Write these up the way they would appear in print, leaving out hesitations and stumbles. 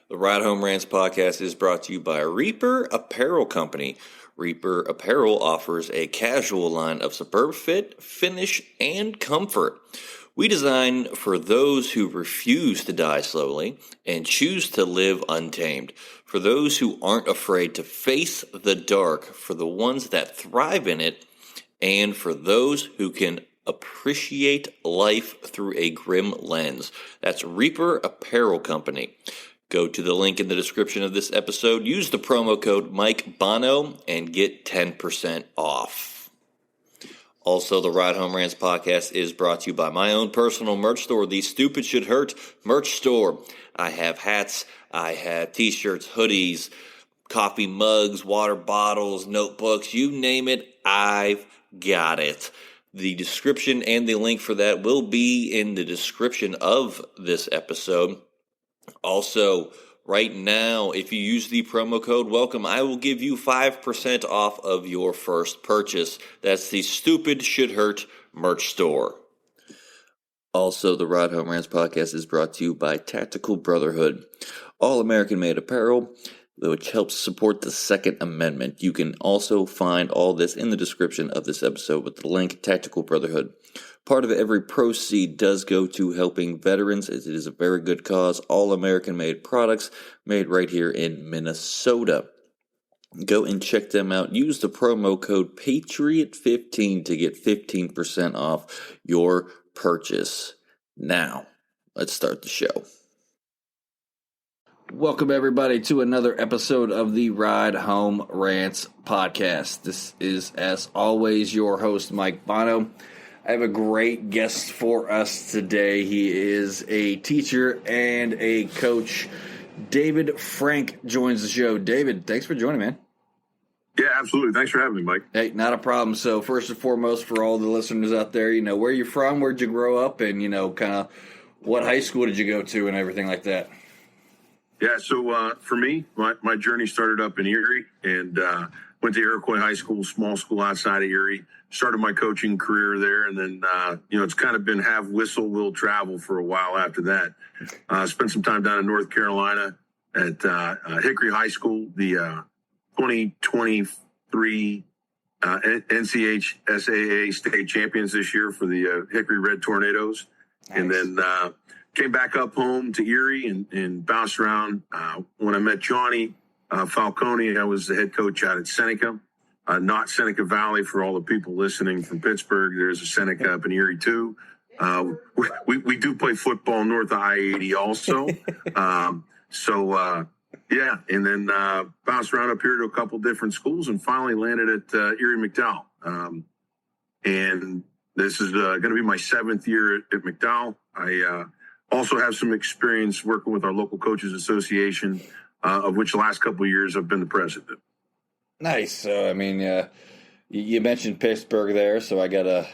The Ride Home Rants podcast is brought to you by Reaper Apparel Company. Reaper Apparel offers a casual line of superb fit, finish, and comfort. We design for those who refuse to die slowly and choose to live untamed. For those who aren't afraid to face the dark, for the ones that thrive in it, and for those who can appreciate life through a grim lens. That's Reaper Apparel Company. Go to the link in the description of this episode, use the promo code Mike Bono, and get 10% off. Also, the Ride Home Rants podcast is brought to you by my own personal merch store, the Stupid Should Hurt merch store. I have hats, I have t-shirts, hoodies, coffee mugs, water bottles, notebooks, you name it, I've got it. The description and the link for that will be in the description of this episode. Also, right now, if you use the promo code WELCOME, I will give you 5% off of your first purchase. That's the Stupid Should Hurt merch store. Also, the Ride Home Rants podcast is brought to you by Tactical Brotherhood, all American-made apparel, which helps support the Second Amendment. You can also find all this in the description of this episode with the link, Tactical Brotherhood. Part of every proceed does go to helping veterans, as it is a very good cause. All American-made products made right here in Minnesota. Go and check them out. Use the promo code PATRIOT15 to get 15% off your purchase. Now, let's start the show. Welcome, everybody, to another episode of the Ride Home Rants podcast. This is, as always, your host, Mike Bono. I have a great guest for us today. He is a teacher and a coach. David Frank joins the show. David, thanks for joining, man. Yeah, absolutely. Thanks for having me, Mike. Hey, not a problem. So first and foremost, for all the listeners out there, where you're from, where'd you grow up, and, kind of what high school did you go to and everything like that? Yeah, so for me, my journey started up in Erie and went to Iroquois High School, small school outside of Erie. Started my coaching career there, and then, it's kind of been have whistle, will travel for a while after that. Spent some time down in North Carolina at Hickory High School, the 2023 NCHSAA state champions this year for the Hickory Red Tornadoes. Nice. And then came back up home to Erie and bounced around. When I met Johnny Falcone, I was the head coach out at Seneca. Not Seneca Valley for all the people listening from Pittsburgh. There's a Seneca up in Erie too. We do play football north of I-80 also. Yeah, and then bounced around up here to a couple different schools and finally landed at Erie McDowell. And this is going to be my 7th year at McDowell. I also have some experience working with our local coaches association, of which the last couple of years I've been the president. Nice. So, you mentioned Pittsburgh there, so I gotta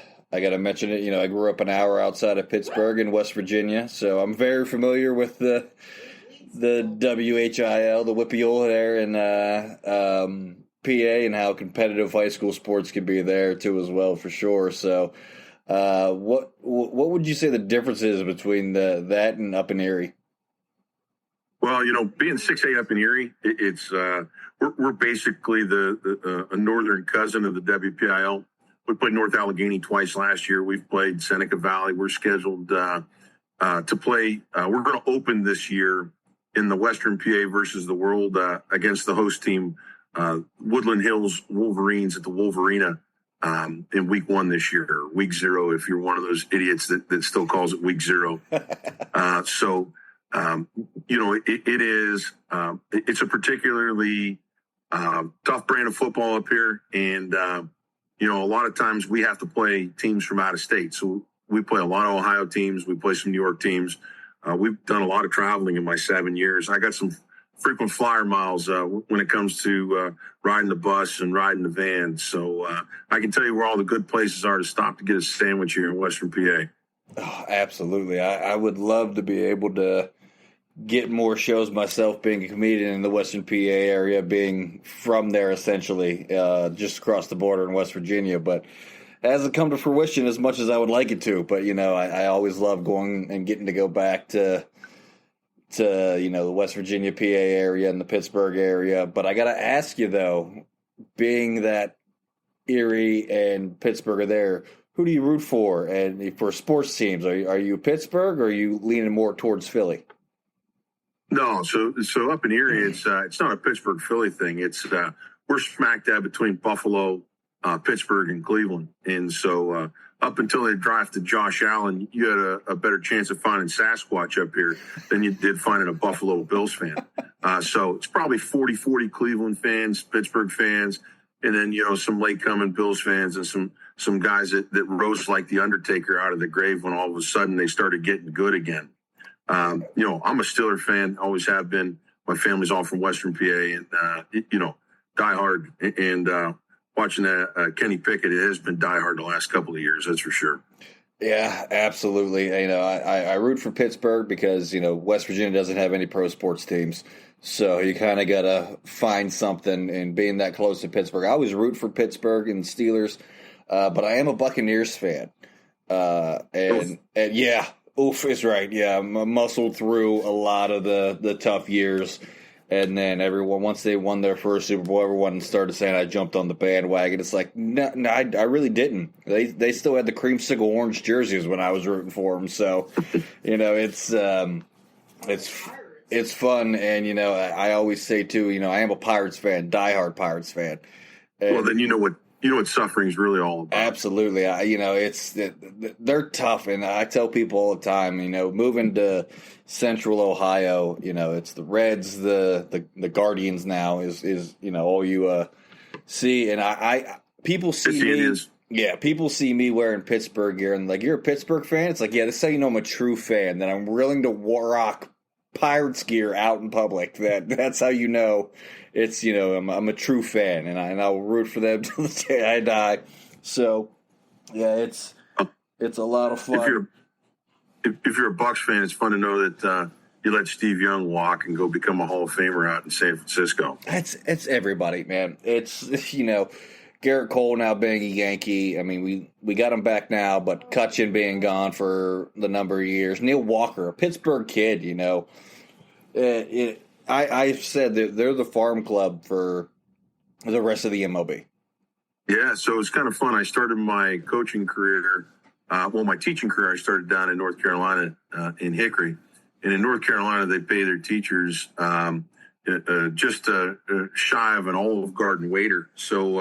mention it. I grew up an hour outside of Pittsburgh in West Virginia, so I'm very familiar with the WHIL, the Whippeal there in PA, and how competitive high school sports can be there too as well, for sure. So, what would you say the difference is between that and up in Erie? Well, being 6A up in Erie, it's we're basically a northern cousin of the WPIL. We played North Allegheny twice last year. We've played Seneca Valley. We're scheduled to play. We're going to open this year in the Western PA versus the World against the host team, Woodland Hills Wolverines at the Wolverina in week 1 this year, or week 0 if you're one of those idiots that still calls it week 0. It's a particularly tough brand of football up here. And, a lot of times we have to play teams from out of state. So we play a lot of Ohio teams. We play some New York teams. We've done a lot of traveling in my 7 years. I got some frequent flyer miles when it comes to riding the bus and riding the van. So I can tell you where all the good places are to stop to get a sandwich here in Western PA. Oh, absolutely. I would love to be able to get more shows myself, being a comedian in the Western PA area, being from there essentially, just across the border in West Virginia. But it hasn't come to fruition as much as I would like it to. But, I always love going and getting to go back to to, the West Virginia, PA area and the Pittsburgh area. But I got to ask you, though, being that Erie and Pittsburgh are there, who do you root for? And for sports teams, are you Pittsburgh or are you leaning more towards Philly? No, so up in Erie, it's not a Pittsburgh Philly thing. It's we're smack dab between Buffalo, Pittsburgh, and Cleveland, and so up until they drafted Josh Allen, you had a better chance of finding Sasquatch up here than you did finding a Buffalo Bills fan. So it's probably 40-40 Cleveland fans, Pittsburgh fans, and then some late coming Bills fans and some guys that rose like the Undertaker out of the grave when all of a sudden they started getting good again. I'm a Steeler fan, always have been. My family's all from Western PA, and die hard. And watching Kenny Pickett, it has been die hard the last couple of years. That's for sure. Yeah, absolutely. I root for Pittsburgh because West Virginia doesn't have any pro sports teams, so you kind of gotta find something. And being that close to Pittsburgh, I always root for Pittsburgh and Steelers, but I am a Buccaneers fan. And yeah. Oof is right. Yeah, muscled through a lot of the tough years, and then once they won their first Super Bowl, everyone started saying I jumped on the bandwagon. It's like no, I really didn't. They still had the creamsicle orange jerseys when I was rooting for them. So, it's fun, and I always say too, I am a Pirates fan, diehard Pirates fan. And, well, then you know what suffering is really all about. Absolutely. They're tough. And I tell people all the time, moving to central Ohio, it's the Reds, the Guardians now is all you see. And people see me. Yeah, people see me wearing Pittsburgh gear and like, you're a Pittsburgh fan? It's like, yeah, this is how you know I'm a true fan, that I'm willing to rock Pirates gear out in public. That's how you know it's, I'm a true fan, and I'll root for them till the day I die. So, yeah, it's a lot of fun. If you're a Bucs fan, it's fun to know that you let Steve Young walk and go become a Hall of Famer out in San Francisco. It's everybody, man. It's Garrett Cole now being a Yankee. I mean, we got him back now, but Cutchin being gone for the number of years. Neil Walker, a Pittsburgh kid, I've said that they're the farm club for the rest of the MLB. Yeah, so it's kind of fun. I started my coaching career, my teaching career, I started down in North Carolina in Hickory. And in North Carolina, they pay their teachers just shy of an Olive Garden waiter. So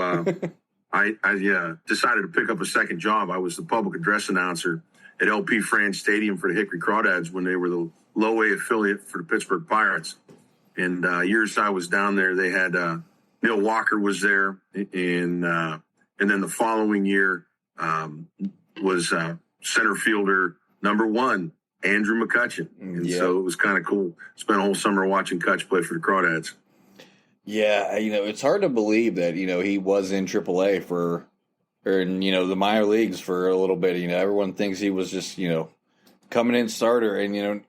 I decided to pick up a second job. I was the public address announcer at LP France Stadium for the Hickory Crawdads when they were the low A affiliate for the Pittsburgh Pirates. And years I was down there, they had Neil Walker was there, and then the following year was center fielder number 1, Andrew McCutchen. And so it was kind of cool. Spent a whole summer watching Cutch play for the Crawdads. Yeah, it's hard to believe that, he was in AAA the minor leagues for a little bit. Everyone thinks he was just, coming in starter. And,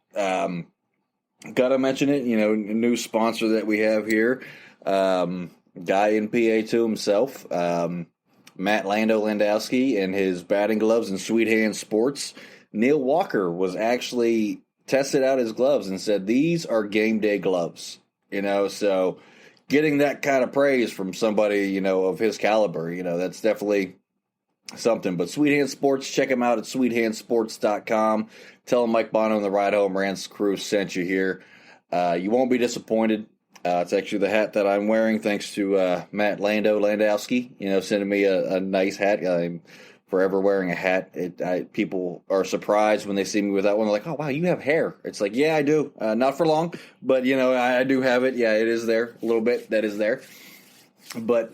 got to mention it, a new sponsor that we have here, guy in PA to himself, Matt Landowski and his batting gloves and Sweet Hand Sports. Neil Walker was actually tested out his gloves and said, these are game day gloves, so getting that kind of praise from somebody, of his caliber, that's definitely something. But Sweet Hand Sports, check them out at sweethandsports.com. Tell them Mike Bono and the Ride Home Rants crew sent you here. You won't be disappointed. It's actually the hat that I'm wearing, thanks to Matt Landowski, sending me a nice hat. I'm forever wearing a hat. People are surprised when they see me with that one. They're like, oh, wow, you have hair. It's like, yeah, I do. Not for long, but, I do have it. Yeah, it is there a little bit. That is there. But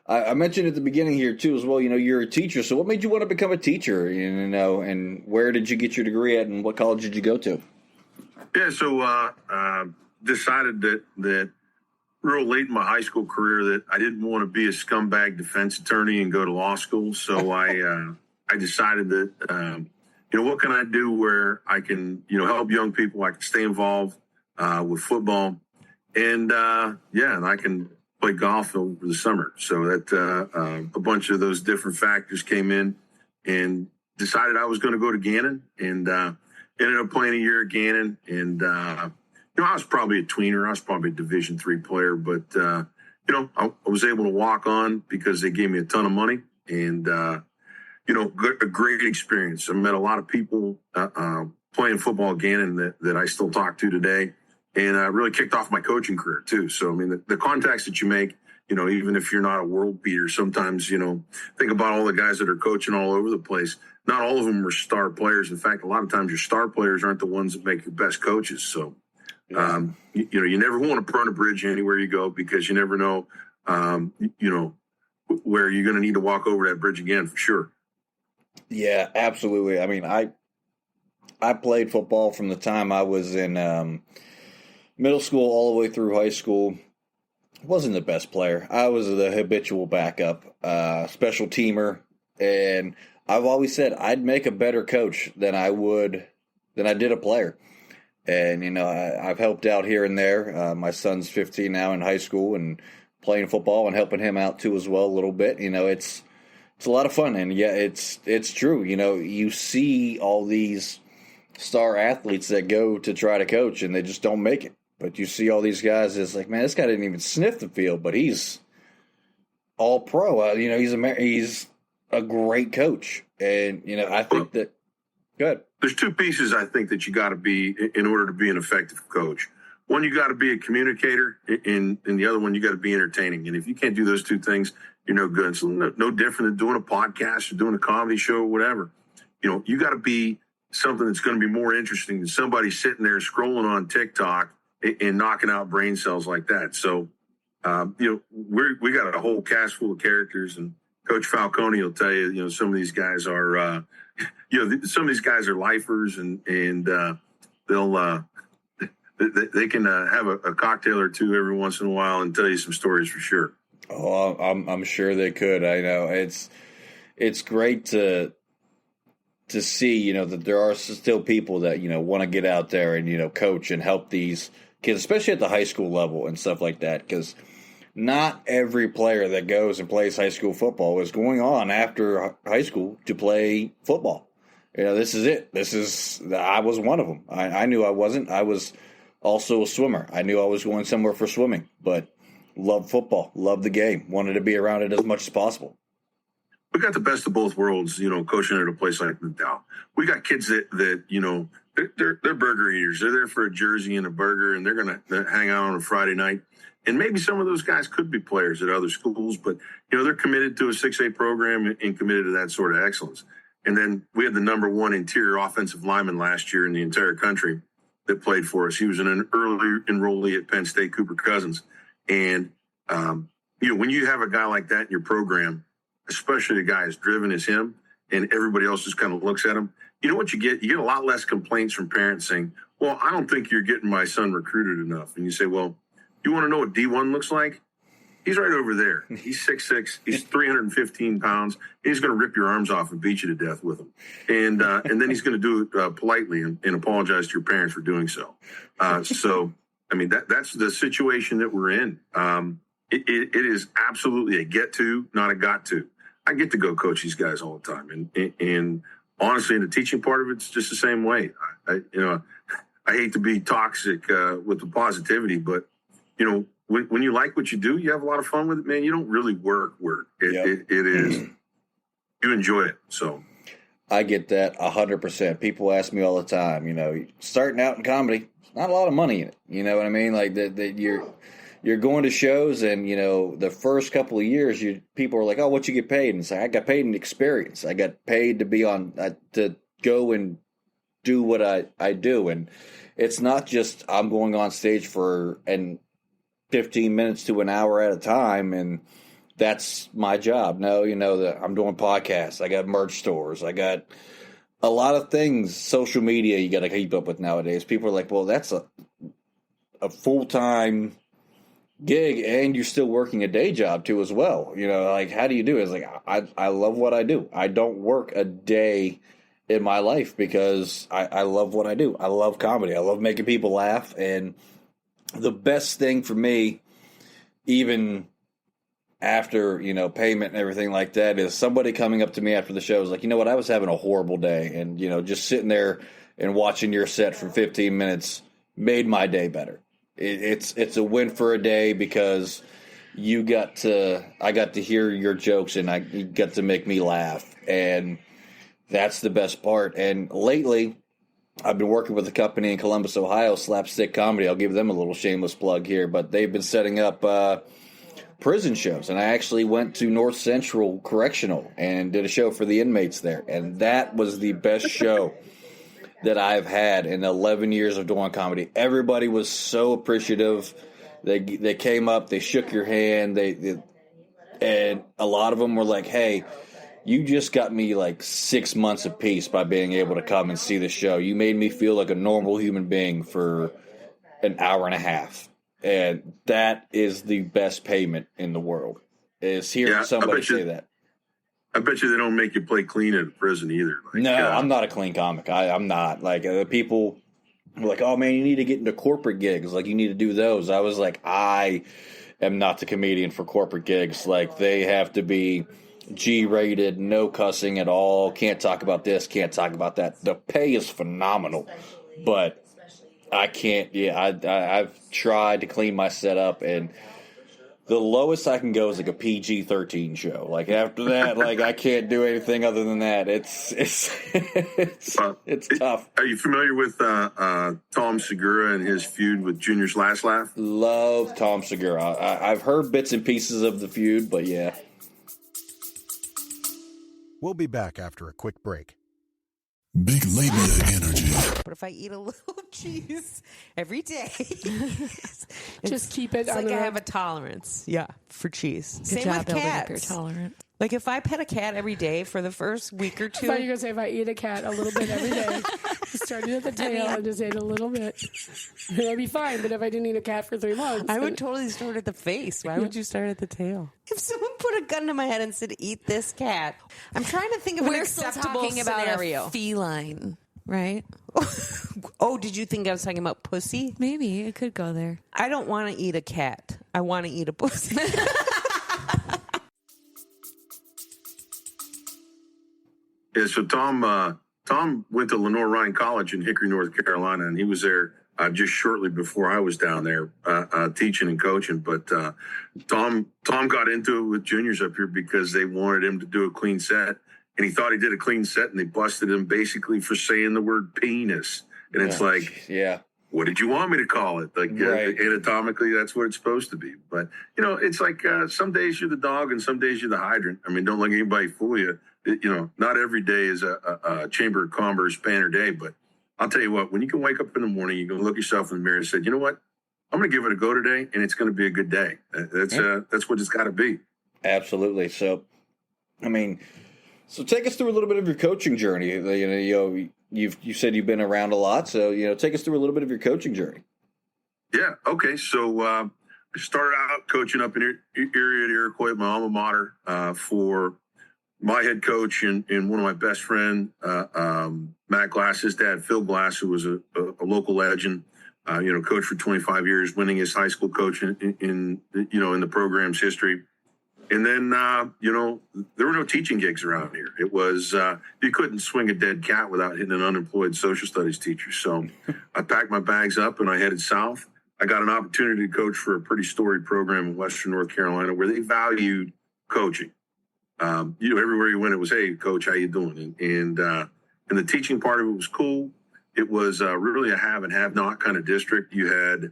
I mentioned at the beginning here, too, as well, you're a teacher. So what made you want to become a teacher, and where did you get your degree at, and what college did you go to? Yeah, so decided that real late in my high school career that I didn't want to be a scumbag defense attorney and go to law school. So I decided that, what can I do where I can, help young people, I can stay involved with football, and I can play golf over the summer. So that a bunch of those different factors came in, and decided I was going to go to Gannon, and ended up playing a year at Gannon, and I was probably a tweener. I was probably a Division III player, but I was able to walk on because they gave me a ton of money, and a great experience. I met a lot of people playing football again, and that I still talk to today, and really kicked off my coaching career too. So I mean, the contacts that you make, even if you're not a world beater, sometimes think about all the guys that are coaching all over the place. Not all of them are star players. In fact, a lot of times your star players aren't the ones that make your best coaches. So. Yeah. You never want to burn a bridge anywhere you go, because you never know, where you're going to need to walk over that bridge again for sure. Yeah, absolutely. I mean, I played football from the time I was in middle school all the way through high school. Wasn't the best player. I was the habitual backup, special teamer, and I've always said I'd make a better coach than I did a player. And, I've helped out here and there. My son's 15 now in high school and playing football and helping him out too as well a little bit. It's a lot of fun. And, yeah, it's true. You see all these star athletes that go to try to coach and they just don't make it. But you see all these guys, it's like, man, this guy didn't even sniff the field, but he's all pro. He's a great coach. And, I think that – good. There's two pieces I think that you got to be in order to be an effective coach. One, you got to be a communicator, and the other one, you got to be entertaining. And if you can't do those two things, you're no good. So no different than doing a podcast or doing a comedy show or whatever. You got to be something that's going to be more interesting than somebody sitting there scrolling on TikTok and knocking out brain cells like that. So, we got a whole cast full of characters, and Coach Falcone will tell you, some of these guys are, some of these guys are lifers, and they'll they can have a cocktail or two every once in a while and tell you some stories for sure. Oh, I'm sure they could. I know it's great to see, that there are still people that, want to get out there and, coach and help these kids, especially at the high school level and stuff like that, because not every player that goes and plays high school football is going on after high school to play football. This is it. I was one of them. I knew I wasn't. I was also a swimmer. I knew I was going somewhere for swimming, but loved football, loved the game, wanted to be around it as much as possible. We got the best of both worlds, coaching at a place like McDowell. We got kids that they're burger eaters. They're there for a jersey and a burger, and they're going to hang out on a Friday night. And maybe some of those guys could be players at other schools, but, they're committed to a 6A program and committed to that sort of excellence. And then we had the number one interior offensive lineman last year in the entire country that played for us. He was an early enrollee at Penn State, Cooper Cousins. And, when you have a guy like that in your program, especially a guy as driven as him, and everybody else just kind of looks at him, you know what you get? You get a lot less complaints from parents saying, well, I don't think you're getting my son recruited enough. And you say, well, you want to know what D1 looks like? He's right over there. He's 6'6". He's 315 pounds. And he's going to rip your arms off and beat you to death with them. And then he's going to do it politely and apologize to your parents for doing so. So, I mean, that's the situation that we're in. It is absolutely a get to, not a got to. I get to go coach these guys all the time. And honestly, in the teaching part of it's just the same way. I hate to be toxic with the positivity, but, when you like what you do, you have a lot of fun with it, man. You don't really work. It is, you enjoy it. So I get that 100%. People ask me all the time, starting out in comedy, not a lot of money in it. You know what I mean? Like that you're going to shows, and the first couple of years, people are like, "Oh, what you get paid?" And it's like, I got paid in experience. I got paid to be on to go and do what I do, and it's not just I'm going on stage for 15 minutes to an hour at a time, and that's my job. No, that I'm doing podcasts. I got merch stores. I got a lot of things. Social media you got to keep up with nowadays. People are like, well, that's a full-time gig, and you're still working a day job too as well. Like, how do you do it? It's like, I love what I do. I don't work a day in my life because I love what I do. I love comedy. I love making people laugh, and the best thing for me, even after, payment and everything like that, is somebody coming up to me after the show is like, you know what, I was having a horrible day. And, just sitting there and watching your set for 15 minutes made my day better. It's a win for a day because I got to hear your jokes and you got to make me laugh, and that's the best part. And lately, I've been working with a company in Columbus, Ohio, Slapstick Comedy. I'll give them a little shameless plug here, but they've been setting up prison shows, and I actually went to North Central Correctional and did a show for the inmates there, and that was the best show that I've had in 11 years of doing comedy. Everybody was so appreciative. They came up, they shook your hand, and a lot of them were like, "Hey, you just got me like 6 months of peace by being able to come and see the show. You made me feel like a normal human being for an hour and a half." And that is the best payment in the world, is hearing somebody say that. I bet you they don't make you play clean at a prison either. No, I'm not a clean comic. I'm not. Like, people were like, "Oh, man, you need to get into corporate gigs. Like, you need to do those." I was like, I am not the comedian for corporate gigs. Like, they have to be G-rated, no cussing at all, can't talk about this, can't talk about that. The pay is phenomenal, but I can't. I've tried to clean my setup, and the lowest I can go is like a PG-13 show. Like, after that, like, I can't do anything other than that. It's tough. Are you familiar with Tom Segura and his feud with Junior's Last Laugh? Love Tom Segura. I've heard bits and pieces of the feud, but yeah. We'll be back after a quick break. Big labia energy. But if I eat a little cheese every day, just keep it. It's like I have a tolerance. Yeah, for cheese. Same with cats. You're tolerant. Like, if I pet a cat every day for the first week or two. I thought you were going to say if I eat a cat a little bit every day, started at the tail and just ate a little bit, that'd be fine. But if I didn't eat a cat for 3 months, I would totally start at the face. Why would you start at the tail? If someone put a gun to my head and said, "Eat this cat," I'm trying to think of an acceptable scenario. About a feline, right? Oh, did you think I was talking about pussy? Maybe it could go there. I don't want to eat a cat. I want to eat a pussy. Yeah, so Tom went to Lenore-Ryan College in Hickory, North Carolina, and he was there just shortly before I was down there teaching and coaching. But Tom got into it with juniors up here because they wanted him to do a clean set, and he thought he did a clean set, and they busted him basically for saying the word penis. And it's like, what did you want me to call it? Like, anatomically, that's what it's supposed to be. But, it's like some days you're the dog and some days you're the hydrant. I mean, don't let anybody fool you. Not every day is a Chamber of Commerce banner day, but I'll tell you what, when you can wake up in the morning, you can look yourself in the mirror and say, you know what, I'm going to give it a go today, and it's going to be a good day. That's what it's got to be. Absolutely. So, so take us through a little bit of your coaching journey. You said you've been around a lot, so take us through a little bit of your coaching journey. Yeah. Okay. So I started out coaching up in Erie at Iroquois, my alma mater, for my head coach and one of my best friend, Matt Glass, his dad, Phil Glass, who was a local legend, coach for 25 years, winning his high school coach in the program's history. And then, there were no teaching gigs around here. It was, you couldn't swing a dead cat without hitting an unemployed social studies teacher. So I packed my bags up and I headed south. I got an opportunity to coach for a pretty storied program in Western North Carolina where they valued coaching. Everywhere you went, it was, "Hey, coach, how you doing?" And the teaching part of it was cool. It was really a have and have not kind of district. You had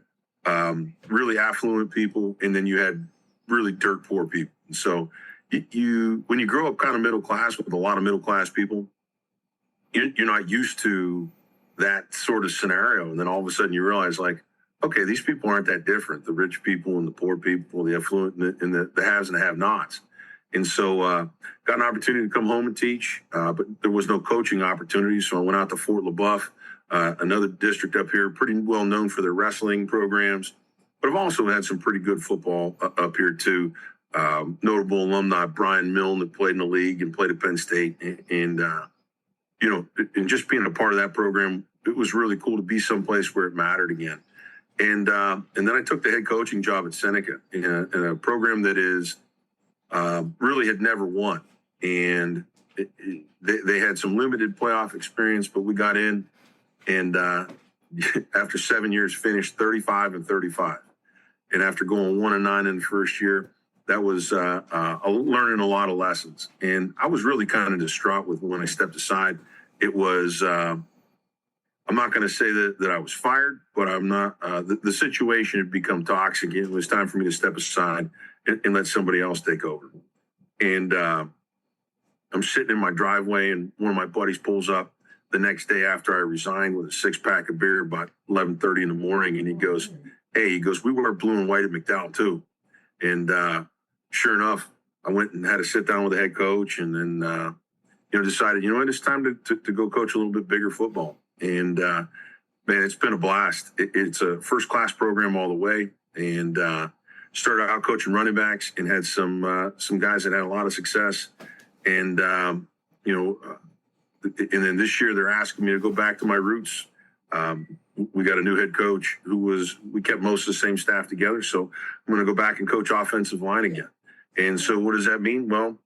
really affluent people, and then you had really dirt poor people. And so when you grow up kind of middle class with a lot of middle class people, you're not used to that sort of scenario. And then all of a sudden you realize, like, okay, these people aren't that different. The rich people and the poor people, the affluent and the haves and the have-nots. And so got an opportunity to come home and teach, but there was no coaching opportunity. So I went out to Fort LaBeouf, another district up here, pretty well known for their wrestling programs. But I've also had some pretty good football up here, too. Notable alumni, Brian Milne, that played in the league and played at Penn State. And just being a part of that program, it was really cool to be someplace where it mattered again. And then I took the head coaching job at Seneca in a program that is really had never won. And they had some limited playoff experience, but we got in. And after 7 years, finished 35-35. And after going 1-9 in the first year, that was learning a lot of lessons. And I was really kind of distraught with when I stepped aside. It was, I'm not going to say that I was fired, but I'm not, the situation had become toxic. It was time for me to step aside and let somebody else take over. And I'm sitting in my driveway, and one of my buddies pulls up the next day after I resigned with a 6-pack of beer about 11:30 in the morning. And he goes, "Hey," "we wear blue and white at McDowell too." And sure enough, I went and had a sit down with the head coach, and then, decided, it's time to go coach a little bit bigger football. And man, it's been a blast. It's a first-class program all the way. And started out coaching running backs and had some guys that had a lot of success. And, and then this year they're asking me to go back to my roots. We got a new head coach we kept most of the same staff together. So I'm going to go back and coach offensive line again. And so what does that mean? Well,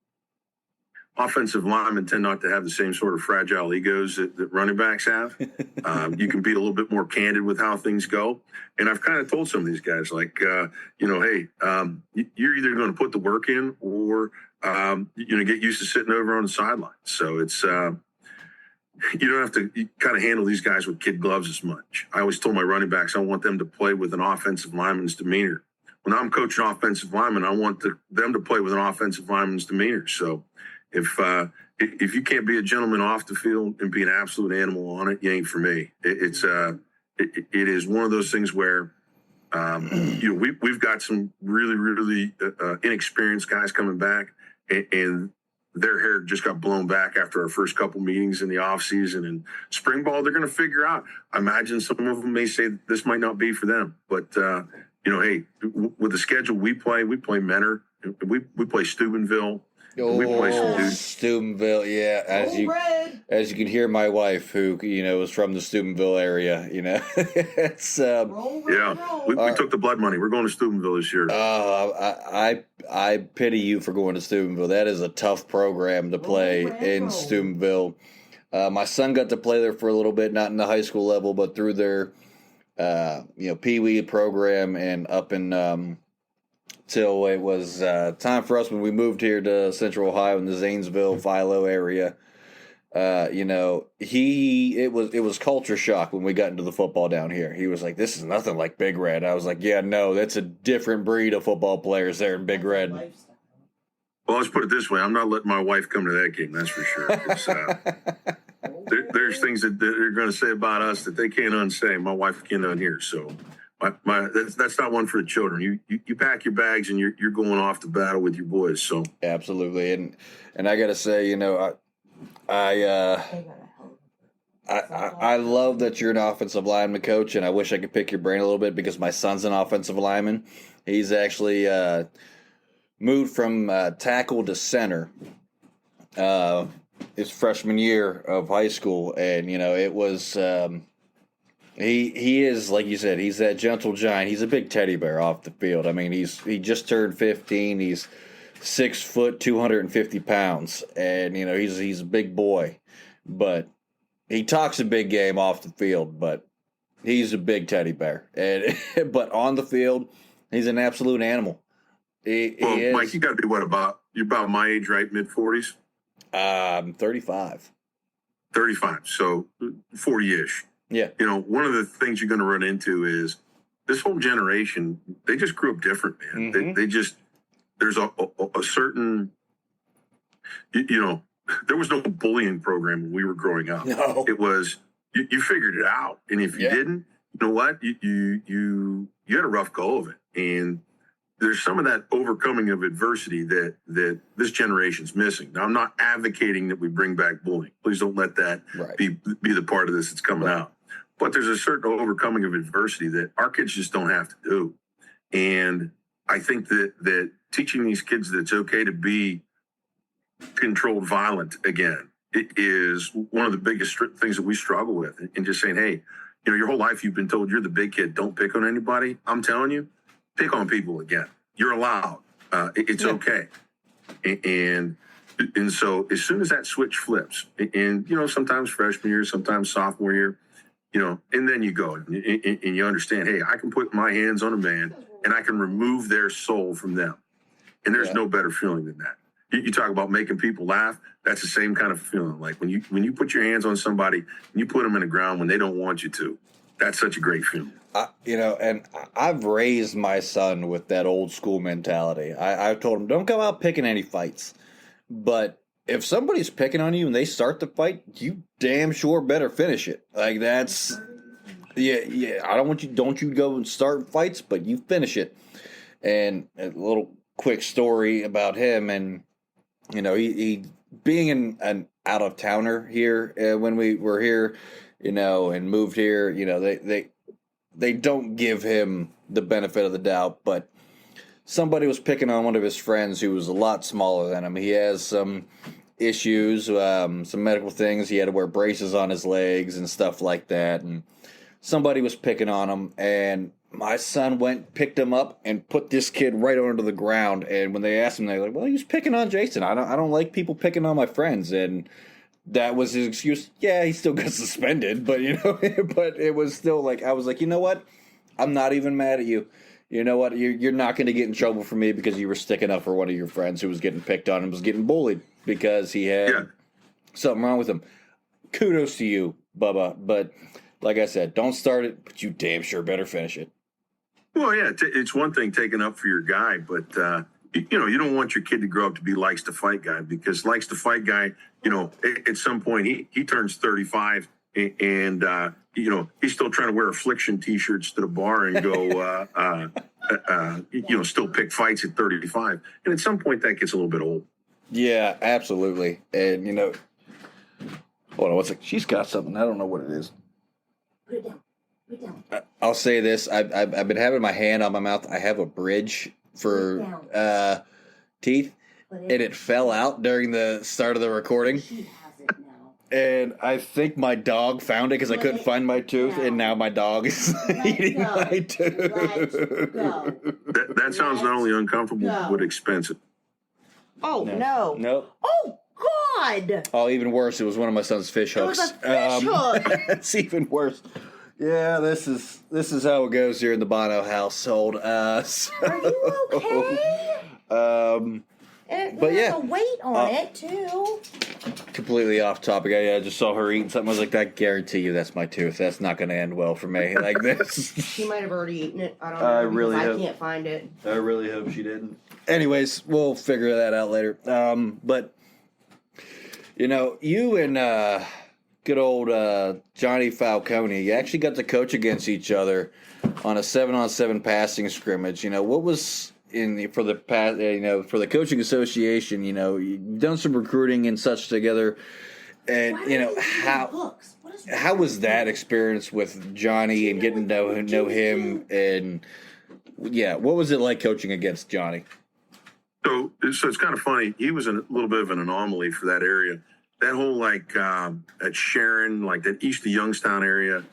offensive linemen tend not to have the same sort of fragile egos that running backs have. You can be a little bit more candid with how things go. And I've kind of told some of these guys, like, hey, you're either going to put the work in or, get used to sitting over on the sideline. So it's, you don't have to kind of handle these guys with kid gloves as much. I always told my running backs, I want them to play with an offensive lineman's demeanor. When I'm coaching offensive linemen, I want them to play with an offensive lineman's demeanor. So if you can't be a gentleman off the field and be an absolute animal on it, you ain't for me. It is one of those things where we've got some really, really inexperienced guys coming back, and their hair just got blown back after our first couple meetings in the off season. And spring ball, they're going to figure out. I imagine some of them may say this might not be for them, but hey, with the schedule we play Mentor, we play Steubenville. We play some dudes. Steubenville, yeah. As you can hear, my wife, who is from the Steubenville area, it's we took the blood money. We're going to Steubenville this year. I pity you for going to Steubenville. That is a tough program to play in Steubenville. My son got to play there for a little bit, not in the high school level, but through their Pee-wee program and up in. Till it was time for us when we moved here to Central Ohio in the Zanesville, Philo area. It was culture shock when we got into the football down here. He was like, "This is nothing like Big Red." I was like, "Yeah, no, that's a different breed of football players there in Big Red." Well, let's put it this way: I'm not letting my wife come to that game. That's for sure. There's things that they're going to say about us that they can't unsay. My wife can't unhear. So. That's not one for the children. You pack your bags and you're going off to battle with your boys. So absolutely, and I got to say, I love that you're an offensive lineman coach, and I wish I could pick your brain a little bit because my son's an offensive lineman. He's actually moved from tackle to center his freshman year of high school, and it was. He is, like you said, he's that gentle giant. He's a big teddy bear off the field. I mean, he just turned 15. He's 6 foot, 250 pounds, and he's a big boy. But he talks a big game off the field. But he's a big teddy bear, but on the field, he's an absolute animal. Mike, you got to be you're about my age, right? Mid-40s. 35. 35, so 40-ish. Yeah. One of the things you're going to run into is this whole generation, they just grew up different, man. Mm-hmm. They just, there's a certain, there was no bullying program when we were growing up. No. It was, you figured it out. And if you didn't, you know what? You had a rough go of it. And there's some of that overcoming of adversity that this generation's missing. Now, I'm not advocating that we bring back bullying. Please don't let that be the part of this that's coming out. But there's a certain overcoming of adversity that our kids just don't have to do. And I think that teaching these kids that it's okay to be controlled violent again, it is one of the biggest things that we struggle with. And just saying, hey, your whole life you've been told you're the big kid, don't pick on anybody. I'm telling you, pick on people again. You're allowed. It's okay. And so as soon as that switch flips, and sometimes freshman year, sometimes sophomore year, and then you go and you understand, hey, I can put my hands on a man and I can remove their soul from them. And there's no better feeling than that. You talk about making people laugh. That's the same kind of feeling. Like when you put your hands on somebody and you put them in the ground when they don't want you to, that's such a great feeling. And I've raised my son with that old school mentality. I've told him, don't come out picking any fights. But if somebody's picking on you and they start the fight, you damn sure better finish it. Like that's, I don't you go and start fights, but you finish it. And a little quick story about him, and he being an out of towner here when we were here, and moved here, they don't give him the benefit of the doubt, but somebody was picking on one of his friends who was a lot smaller than him. He has some issues, some medical things. He had to wear braces on his legs and stuff like that, and somebody was picking on him, and my son picked him up and put this kid right onto the ground. And when they asked him, they're like, well, he was picking on Jason. I don't like people picking on my friends. And that was his excuse. Yeah, he still got suspended, but but it was still like, I was like, you know what? I'm not even mad at you. You know what? You're not going to get in trouble for me because you were sticking up for one of your friends who was getting picked on and was getting bullied because he had something wrong with him. Kudos to you, Bubba. But like I said, don't start it, but you damn sure better finish it. Well, yeah, it's one thing taking up for your guy, but, you don't want your kid to grow up to be likes to fight guy, because likes to fight guy, at some point he turns 35 and he's still trying to wear affliction T-shirts to the bar and go, still pick fights at 35. And at some point that gets a little bit old. Yeah, absolutely. And, hold on, she's got something. I don't know what it is. Put it down. I'll say this. I've been having my hand on my mouth. I have a bridge for teeth, and it fell out during the start of the recording. She has it now. And I think my dog found it because I couldn't find my tooth, and now my dog is eating my tooth. Let's go. That sounds not only uncomfortable, but expensive. Oh, no. Nope. Oh, God. Oh, even worse. It was one of my son's fish hooks. It was a fish hook. It's even worse. Yeah, this is how it goes here in the Bono household. Are you okay? But yeah, a weight on it too. Completely off topic. I just saw her eating something. I was like, I guarantee you, that's my tooth. That's not going to end well for me. Like this. She might have already eaten it. I don't know. I can't find it. I really hope she didn't. Anyways, we'll figure that out later. But you and good old Johnny Falcone, you actually got to coach against each other on a 7-on-7 passing scrimmage. What was for the coaching association? You've done some recruiting and such together, and how was that experience with Johnny and getting to know him? And what was it like coaching against Johnny? So it's kind of funny. He was a little bit of an anomaly for that area. That whole at Sharon, like that east of Youngstown area,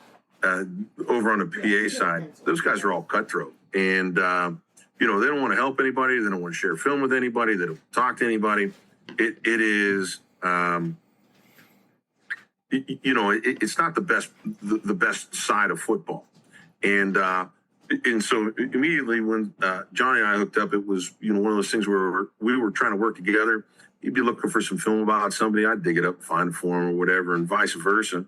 over on the PA side, those guys are all cutthroat, and they don't want to help anybody. They don't want to share film with anybody. They don't talk to anybody. It is, it's not the best side of football, and so immediately when Johnny and I hooked up, it was one of those things where we were trying to work together. He'd be looking for some film about somebody. I'd dig it up, find it for him or whatever, and vice versa.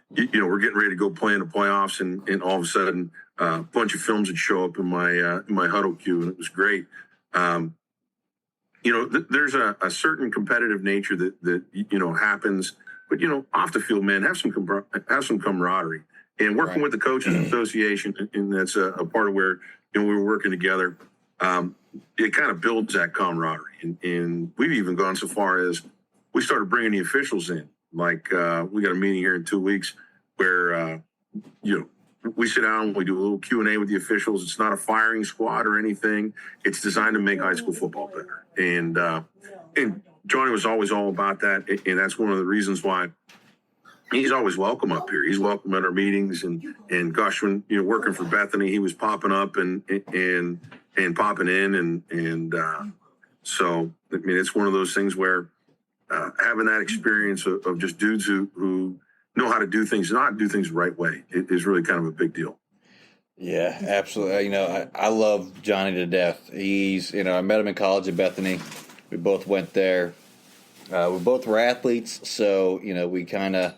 We're getting ready to go play in the playoffs, and all of a sudden, a bunch of films would show up in my huddle queue, and it was great. There's a certain competitive nature that happens, but off the field, man, have some camaraderie, and working with the coaches association, and that's a part of where we were working together. It kind of builds that camaraderie. And we've even gone so far as we started bringing the officials in. Like, we got a meeting here in 2 weeks where, we sit down, we do a little Q&A with the officials. It's not a firing squad or anything. It's designed to make high school football better. And Johnny was always all about that. And that's one of the reasons why he's always welcome up here. He's welcome at our meetings. And gosh, when, working for Bethany, he was popping up and popping in. So, I mean, it's one of those things where having that experience of just dudes who know how to do things, not do things the right way. It is really kind of a big deal. Yeah, absolutely. You know, I love Johnny to death. He's, you know, I met him in college at Bethany. We both went there. We both were athletes, so, you know, we kind of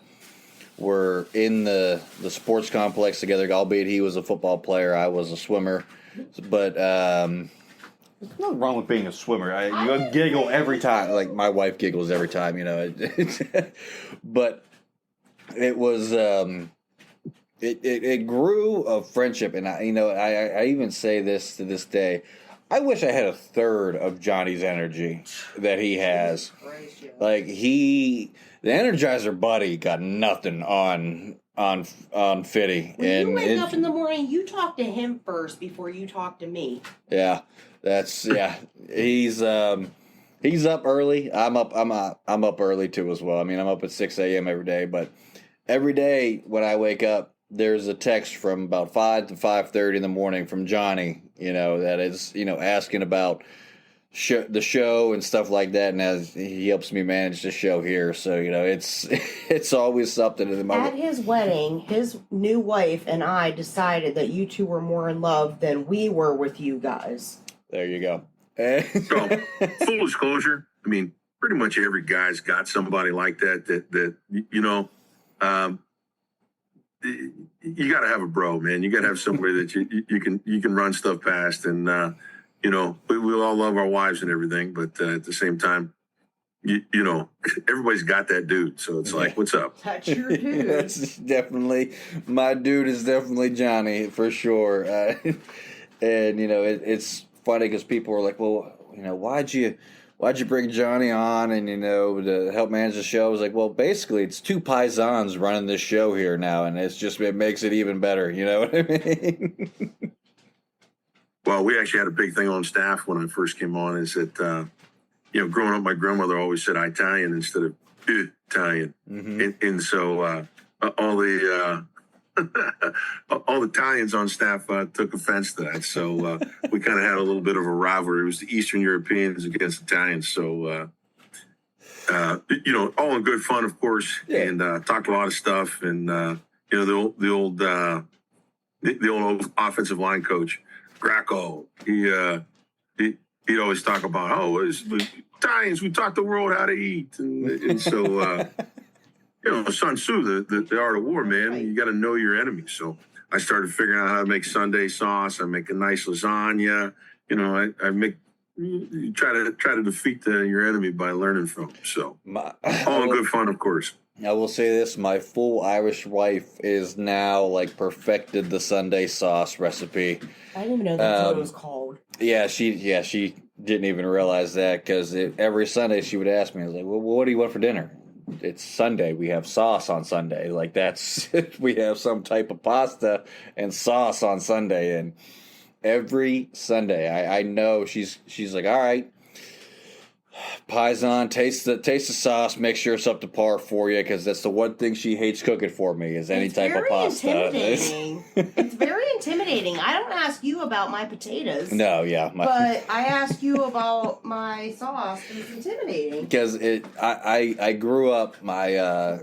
were in the sports complex together, albeit he was a football player, I was a swimmer. But there's nothing wrong with being a swimmer. You giggle every time. Like, my wife giggles every time, you know. But it was... It grew a friendship, and I even say this to this day. I wish I had a third of Johnny's energy that he has. Like the Energizer Buddy got nothing on Fitty. When you wake up in the morning, you talk to him first before you talk to me. Yeah, He's up early. I'm up early too as well. I mean, I'm up at 6 a.m. every day, but every day when I wake up, there's a text from about 5 to 5:30 in the morning from Johnny, you know, that is, you know, asking about the show and stuff like that, and as he helps me manage the show here, so, you know, it's always something in the moment. At his wedding, his new wife and I decided that you two were more in love than we were with you guys. There you go. So, full disclosure, I mean, pretty much every guy's got somebody like that you know, you got to have a bro, man. You got to have somebody that you can run stuff past, and you know, we all love our wives and everything, but at the same time, you know, everybody's got that dude. So it's like, what's up? That's your dude. That's definitely, my dude is definitely Johnny for sure. And you know, it's funny because people are like, well, you know, why'd you bring Johnny on and, you know, to help manage the show? I was like, well, basically, it's two paisans running this show here now, and it makes it even better. You know what I mean? Well, we actually had a big thing on staff when I first came on, is that, you know, growing up, my grandmother always said Italian instead of Italian. Mm-hmm. And so all the Italians on staff took offense to that. So we kind of had a little bit of a rivalry. It was the Eastern Europeans against Italians. So, you know, all in good fun, of course, and talked a lot of stuff. And, you know, the old offensive line coach, Gracco, he'd always talk about, the Italians, we taught the world how to eat. And so... you know, Sun Tzu, the art of war, man. You got to know your enemy. So I started figuring out how to make Sunday sauce. I make a nice lasagna. You know, you try to defeat your enemy by learning from them. So all in good fun, of course. I will say this: my full Irish wife is now like perfected the Sunday sauce recipe. I didn't even know that's what it was called. Yeah, she didn't even realize that, because every Sunday she would ask me, I was like, well, what do you want for dinner? It's Sunday. We have sauce on Sunday. Like, that's we have some type of pasta and sauce on Sunday. And every Sunday, I know she's like, all right, Paisan, taste the sauce. Make sure it's up to par for you, because that's the one thing she hates cooking for me is any type of pasta. It's very intimidating. I don't ask you about my potatoes. No, yeah, but I ask you about my sauce, and it's intimidating. Because I grew up. My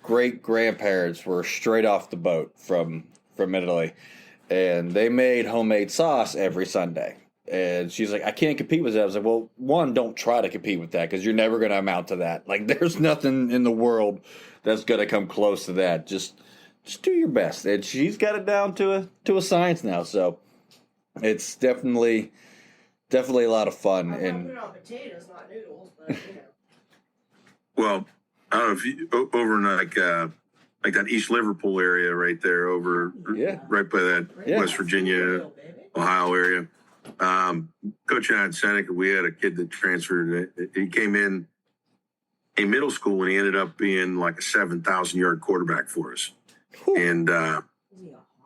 great grandparents were straight off the boat from Italy, and they made homemade sauce every Sunday. And she's like, I can't compete with that. I was like, well, one, don't try to compete with that, because you're never going to amount to that. Like, there's nothing in the world that's going to come close to that. Just do your best. And she's got it down to a science now. So it's definitely a lot of fun. I'm putting on potatoes, not noodles, but you know. Well, I don't know if you over in like that East Liverpool area right there, right by that West Virginia, Ohio area. Coach and I at Seneca, we had a kid that transferred. He came in middle school, and he ended up being like a 7,000-yard quarterback for us. And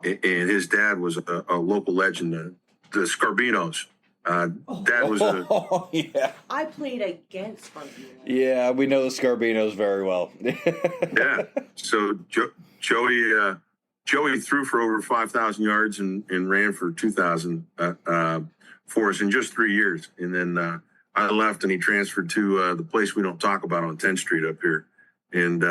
his dad was a local legend, the Scarbinos. Dad was I played against Scarbinos. Yeah, we know the Scarbinos very well. Yeah. So Joey threw for over 5,000 yards and ran for 2,000 for us in just 3 years. And then I left, and he transferred to the place we don't talk about on 10th Street up here. And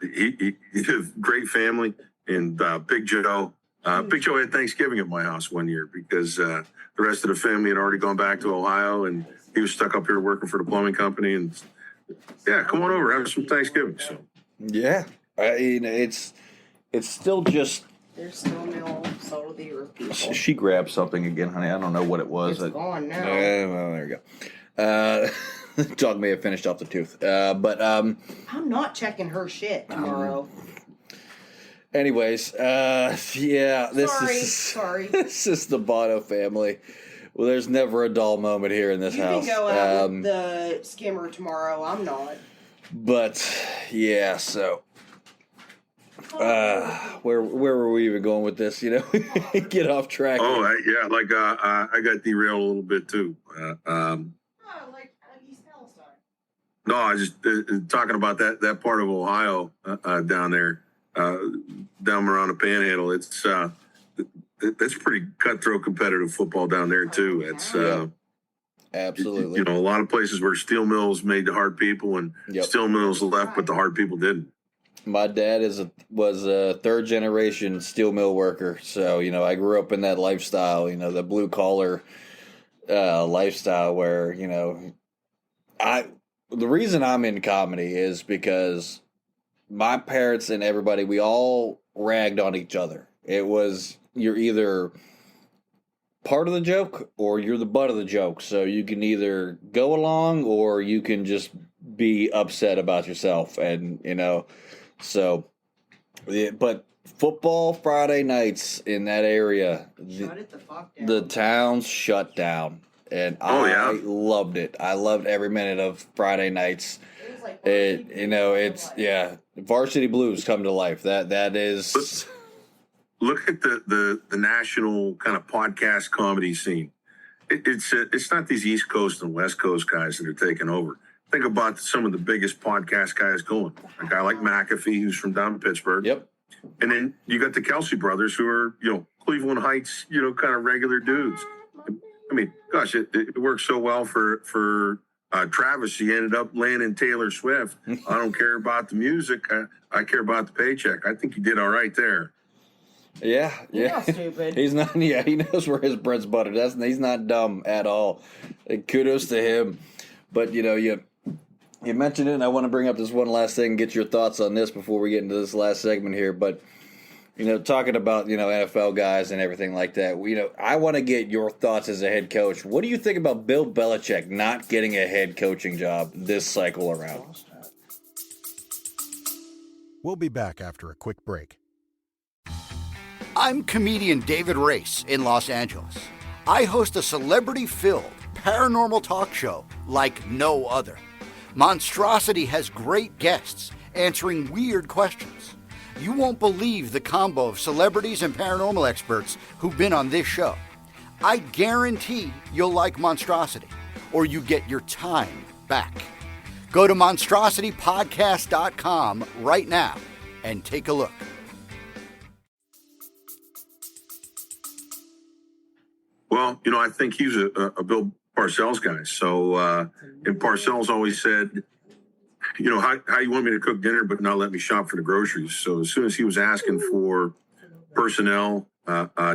He's a great family. And Big Joe had Thanksgiving at my house one year because the rest of the family had already gone back to Ohio, and he was stuck up here working for the plumbing company. And yeah, come on over, have some Thanksgiving. So yeah, I mean, it's still just. There's still no soul of the earth, people. She grabbed something again, honey. I don't know what it was. It's gone now. Well, there you go. Dog may have finished off the tooth. But I'm not checking her shit tomorrow. Anyways, yeah, Sorry. This is the Bono family. Well, there's never a dull moment here in this house. You can go out with the skimmer tomorrow. I'm not. But yeah, so where were we even going with this? You know, get off track. Oh, I got derailed a little bit too. No, I just talking about that part of Ohio down there, down around the Panhandle. That's pretty cutthroat competitive football down there too. It's absolutely. You know, a lot of places where steel mills made the hard people, and steel mills left, but the hard people didn't. My dad was a third generation steel mill worker, so you know I grew up in that lifestyle. You know, the blue collar lifestyle where you know the reason I'm in comedy is because my parents and everybody, we all ragged on each other. It was, you're either part of the joke or you're the butt of the joke. So you can either go along or you can just be upset about yourself. And, you know, so, but football Friday nights in that area, Shut it the fuck down. The town's shut down. And I loved it. I loved every minute of Friday nights. Varsity Blues come to life. That is. Look at the national kind of podcast comedy scene. It's not these East Coast and West Coast guys that are taking over. Think about some of the biggest podcast guys going. A guy like McAfee, who's from down in Pittsburgh. Yep. And then you got the Kelsey brothers, who are Cleveland Heights, kind of regular dudes. I mean, gosh, it worked so well for Travis. He ended up landing Taylor Swift. I don't care about the music. I care about the paycheck. I think he did all right there. Yeah. He's not stupid. He's not. Yeah, he knows where his bread's buttered. He's not dumb at all. Kudos to him. But you mentioned it, and I want to bring up this one last thing. Get your thoughts on this before we get into this last segment here. But talking about NFL guys and everything like that. I want to get your thoughts as a head coach. What do you think about Bill Belichick not getting a head coaching job this cycle around? We'll be back after a quick break. I'm comedian David Race in Los Angeles. I host a celebrity-filled paranormal talk show like no other. Monstrosity has great guests answering weird questions. You won't believe the combo of celebrities and paranormal experts who've been on this show. I guarantee you'll like Monstrosity, or you get your time back. Go to monstrositypodcast.com right now and take a look. Well, I think he's a Bill Parcells guy. So, and Parcells always said, how you want me to cook dinner, but not let me shop for the groceries. So as soon as he was asking for personnel,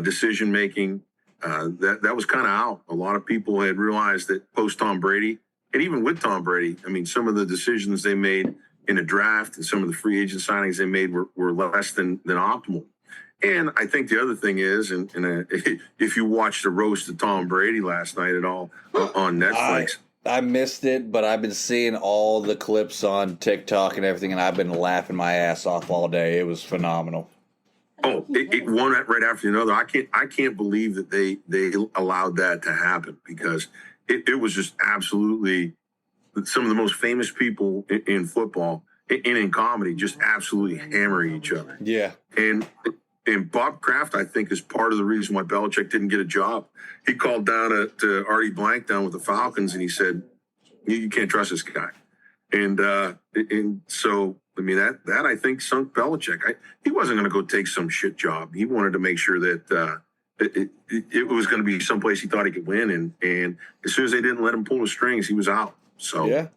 decision-making, that was kind of out. A lot of people had realized that post Tom Brady, and even with Tom Brady, I mean, some of the decisions they made in a draft and some of the free agent signings they made were less than optimal. And I think the other thing is, and if you watched the roast of Tom Brady last night at all on Netflix. I missed it, but I've been seeing all the clips on TikTok and everything, and I've been laughing my ass off all day. It was phenomenal. Oh, it one right after another. I can't believe that they allowed that to happen, because it was just absolutely some of the most famous people in football and in comedy just absolutely hammering each other. Yeah. And Bob Kraft, I think, is part of the reason why Belichick didn't get a job. He called down to Artie Blank down with the Falcons, and he said, "You can't trust this guy." And so, I mean, that I think sunk Belichick. He wasn't going to go take some shit job. He wanted to make sure that it was going to be someplace he thought he could win. And as soon as they didn't let him pull the strings, he was out. So yeah,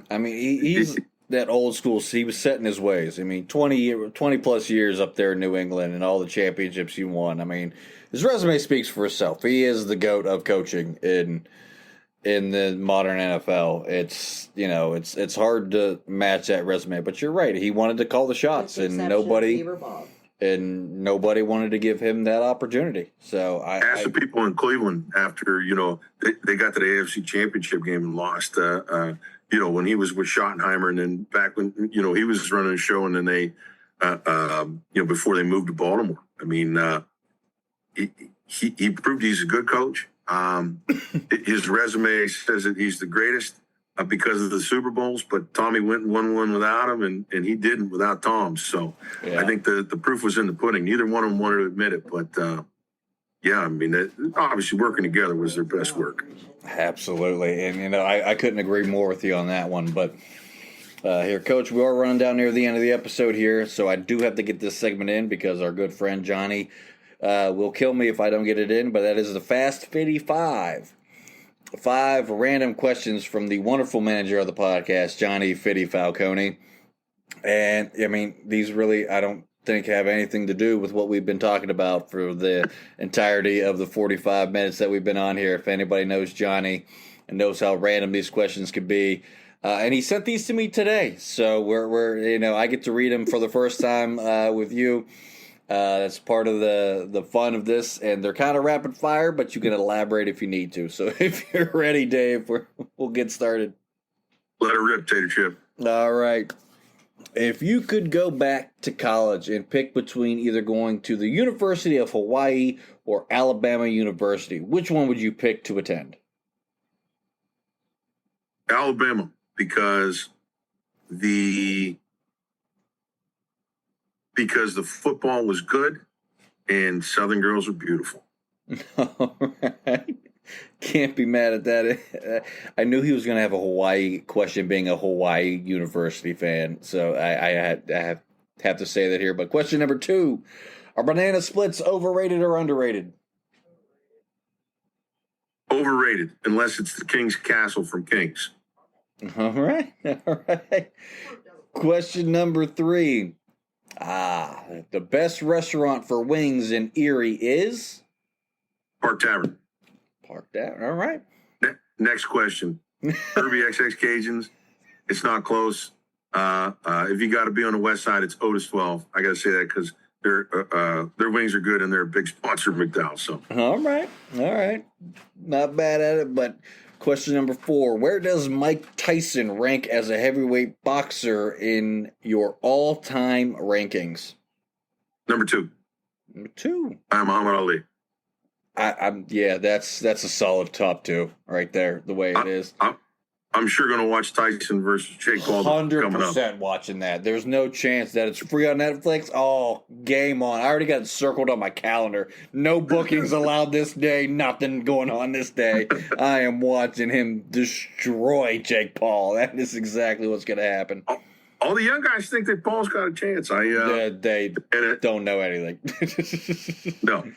I mean, he's that old school. He was set in his ways. I mean, 20 plus years up there in New England and all the championships he won. I mean, his resume speaks for itself. He is the GOAT of coaching in the modern NFL. It's hard to match that resume. But you're right. He wanted to call the shots, and nobody wanted to give him that opportunity. So I asked the people in Cleveland after they got to the AFC Championship game and lost. When he was with Schottenheimer, and then back when he was running a show, and then they before they moved to Baltimore. I mean, he proved he's a good coach. His resume says that he's the greatest because of the Super Bowls, but Tommy went and won one without him, and he didn't without Tom. So I think the proof was in the pudding. Neither one of them wanted to admit it, but I mean, obviously working together was their best work. Absolutely, and I couldn't agree more with you on that one. But here, Coach, we are running down near the end of the episode here, so I do have to get this segment in because our good friend Johnny will kill me if I don't get it in. But that is the Fast 55. 5 random questions from the wonderful manager of the podcast, Johnny Fitty Falcone. And I mean, these really, I don't think have anything to do with what we've been talking about for the entirety of the 45 minutes that we've been on here. If anybody knows Johnny and knows how random these questions could be, and he sent these to me today, so we're I get to read them for the first time with you. That's part of the fun of this, and they're kind of rapid fire, but you can elaborate if you need to. So if you're ready, Dave, we'll get started. Let it rip, Tater Chip. All right. If you could go back to college and pick between either going to the University of Hawaii or Alabama University, which one would you pick to attend? Alabama, because the football was good and Southern girls are beautiful. All right. Can't be mad at that. I knew he was going to have a Hawaii question, being a Hawaii University fan, so I have to say that here. But question number 2, are banana splits overrated or underrated? Overrated, unless it's the King's Castle from Kings. All right. Question number 3. The best restaurant for wings in Erie is? Park Tavern. Park Tavern, all right. Next question. Herbie XX Cajuns. It's not close. If you got to be on the west side, it's Otis 12. I got to say that because their wings are good and they're a big sponsor of McDowell. So. All right. Not bad at it, but question number 4. Where does Mike Tyson rank as a heavyweight boxer in your all-time rankings? Number 2. Number 2. I'm Muhammad Ali. That's a solid top 2 right there, the way it is. I'm sure going to watch Tyson versus Jake Paul 100% watching that. There's no chance that it's free on Netflix. Oh, game on. I already got it circled on my calendar. No bookings allowed this day. Nothing going on this day. I am watching him destroy Jake Paul. That is exactly what's going to happen. All the young guys think that Paul's got a chance. They don't know anything. No.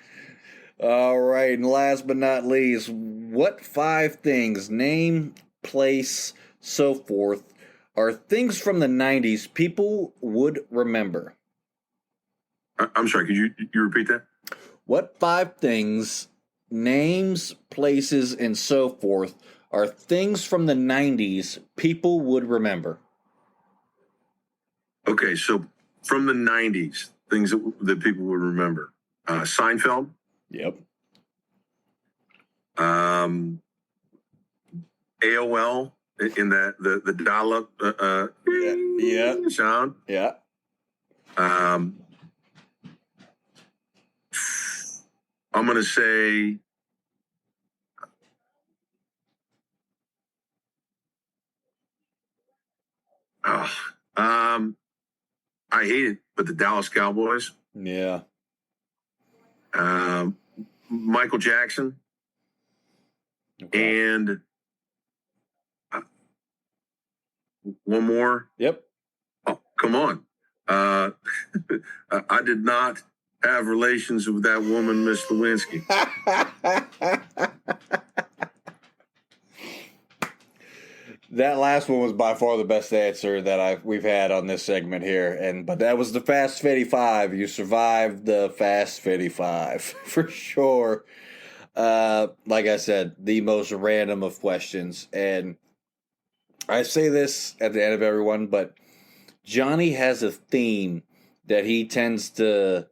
All right, and last but not least, what 5 things, name, place, so forth, are things from the 90s people would remember? I'm sorry, could you repeat that? What 5 things, names, places, and so forth, are things from the 90s people would remember? Okay, so from the 90s, things that people would remember. Seinfeld. Yep. AOL in the dial-up sound. Yeah. I'm going to say I hate it, but the Dallas Cowboys. Yeah. Michael Jackson. Okay. And one more. Yep. Oh, come on. I did not have relations with that woman, Miss Lewinsky. That last one was by far the best answer that we've had on this segment here, but that was the Fast 55. You survived the Fast 55 for sure. Like I said, the most random of questions, and I say this at the end of every one, but Johnny has a theme that he tends to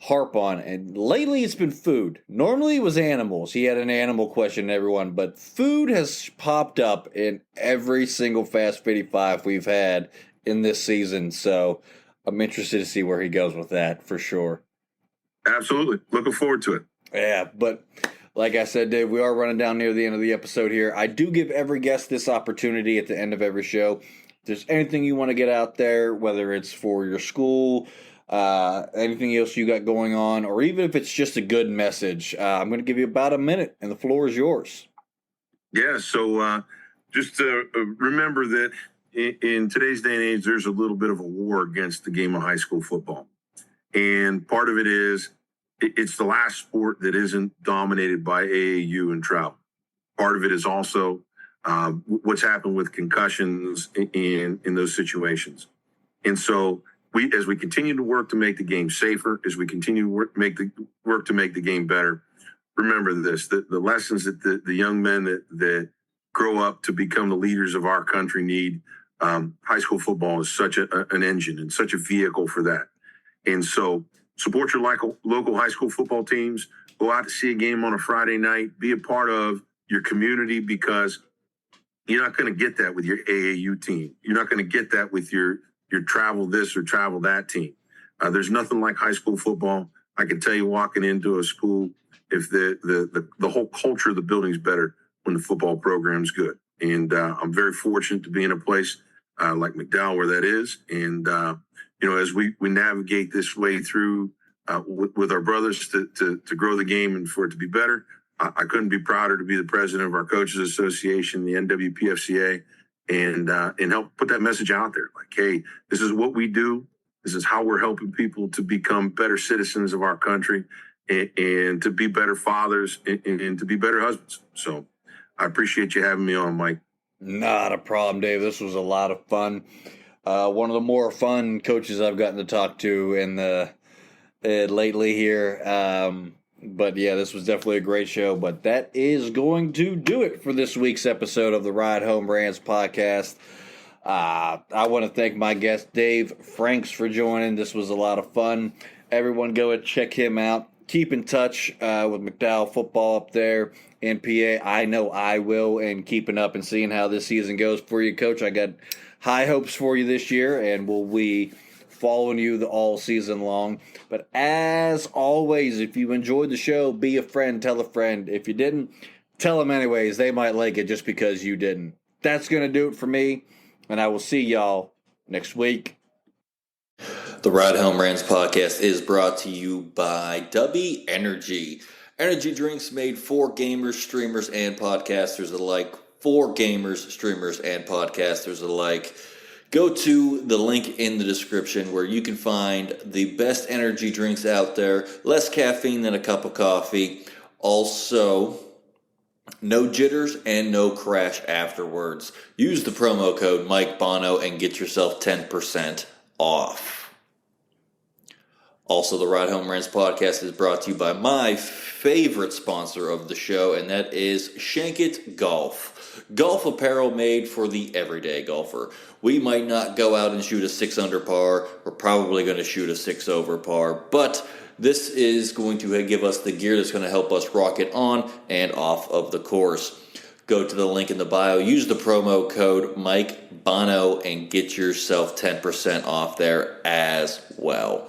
harp on, and lately it's been food. Normally it was animals. He had an animal question in everyone, but food has popped up in every single Fast 55 we've had in this season, so I'm interested to see where he goes with that for sure. Absolutely. Looking forward to it. Yeah, but like I said, Dave, we are running down near the end of the episode here. I do give every guest this opportunity at the end of every show. If there's anything you want to get out there, whether it's for your school, anything else you got going on, or even if it's just a good message, I'm going to give you about a minute, and the floor is yours. Yeah, so just remember that in today's day and age, there's a little bit of a war against the game of high school football. And part of it is it's the last sport that isn't dominated by AAU and travel. Part of it is also what's happened with concussions in those situations. And so as we continue to work to make the game safer, as we continue to work to make the game better, remember this, the lessons that the young men that grow up to become the leaders of our country need. High school football is such an engine and such a vehicle for that. And so support your local high school football teams. Go out to see a game on a Friday night. Be a part of your community, because you're not going to get that with your AAU team. You're not going to get that with your travel this or travel that team. There's nothing like high school football. I can tell you, walking into a school, if the whole culture of the building's better when the football program's good. And I'm very fortunate to be in a place like McDowell where that is. And as we navigate this way through with our brothers to grow the game and for it to be better, I couldn't be prouder to be the president of our Coaches Association, the NWPFCA, and help put that message out there. Like, hey, this is what we do. This is how we're helping people to become better citizens of our country and to be better fathers and to be better husbands. So I appreciate you having me on, Mike. Not a problem, Dave. This was a lot of fun. One of the more fun coaches I've gotten to talk to lately here. But yeah, this was definitely a great show. But that is going to do it for this week's episode of the Ride Home Rants podcast. I want to thank my guest, Dave Franks, for joining. This was a lot of fun. Everyone go and check him out. Keep in touch with McDowell football up there in PA. I know I will, and keeping up and seeing how this season goes for you, Coach. I got high hopes for you this year, and we'll be following you all season long. But as always, if you enjoyed the show, be a friend, tell a friend. If you didn't, tell them anyways. They might like it just because you didn't. That's going to do it for me, and I will see y'all next week. The Ride Home Rants podcast is brought to you by W Energy. Energy drinks made for gamers, streamers, and podcasters alike. For gamers, streamers, and podcasters alike. Go to the link in the description where you can find the best energy drinks out there. Less caffeine than a cup of coffee. Also, no jitters and no crash afterwards. Use the promo code Mike Bono and get yourself 10% off. Also, the Ride Home Rants podcast is brought to you by my favorite sponsor of the show, and that is Shankit Golf. Golf apparel made for the everyday golfer. We might not go out and shoot a 6 under par. We're probably going to shoot a 6 over par, but this is going to give us the gear that's going to help us rock it on and off of the course. Go to the link in the bio, use the promo code Mike Bono, and get yourself 10% off there as well.